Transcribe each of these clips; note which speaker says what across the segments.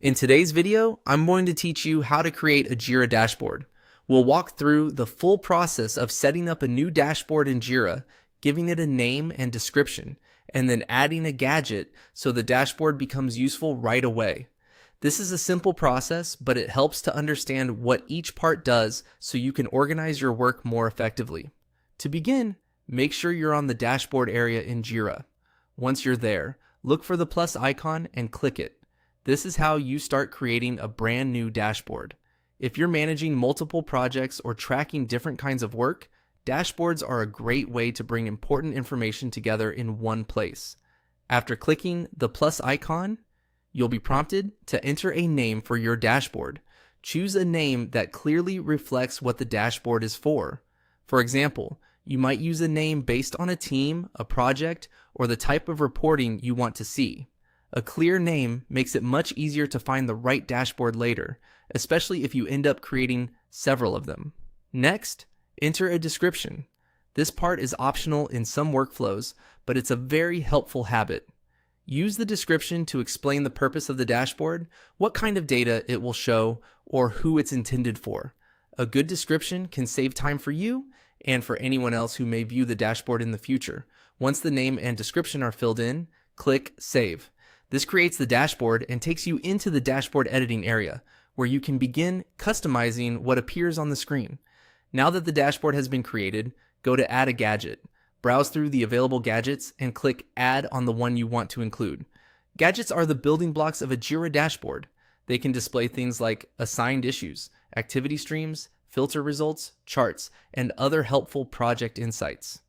Speaker 1: In today's video, I'm going to teach you how to create a Jira dashboard. We'll walk through the full process of setting up a new dashboard in Jira, giving it a name and description, and then adding a gadget so the dashboard becomes useful right away. This is a simple process, but it helps to understand what each part does so you can organize your work more effectively. To begin, make sure you're on the dashboard area in Jira. Once you're there, look for the plus icon and click it. This is how you start creating a brand new dashboard. If you're managing multiple projects or tracking different kinds of work, dashboards are a great way to bring important information together in one place. After clicking the plus icon, you'll be prompted to enter a name for your dashboard. Choose a name that clearly reflects what the dashboard is for. For example, you might use a name based on a team, a project, or the type of reporting you want to see. A clear name makes it much easier to find the right dashboard later, especially if you end up creating several of them. Next, enter a description. This part is optional in some workflows, but it's a very helpful habit. Use the description to explain the purpose of the dashboard, what kind of data it will show, or who it's intended for. A good description can save time for you and for anyone else who may view the dashboard in the future. Once the name and description are filled in, click Save. This creates the dashboard and takes you into the dashboard editing area, where you can begin customizing what appears on the screen. Now that the dashboard has been created, go to Add a Gadget. Browse through the available gadgets and click Add on the one you want to include. Gadgets are the building blocks of a Jira dashboard. They can display things like assigned issues, activity streams, filter results, charts, and other helpful project insights.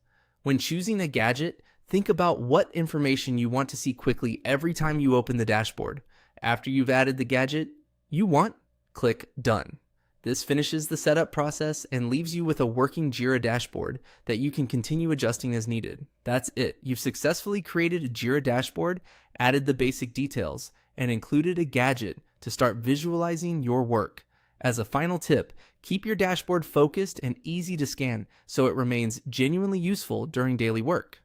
Speaker 1: When choosing a gadget, think about what information you want to see quickly every time you open the dashboard. After you've added the gadget you want, click Done. This finishes the setup process and leaves you with a working Jira dashboard that you can continue adjusting as needed. That's it. You've successfully created a Jira dashboard, added the basic details, and included a gadget to start visualizing your work. As a final tip, keep your dashboard focused and easy to scan so it remains genuinely useful during daily work.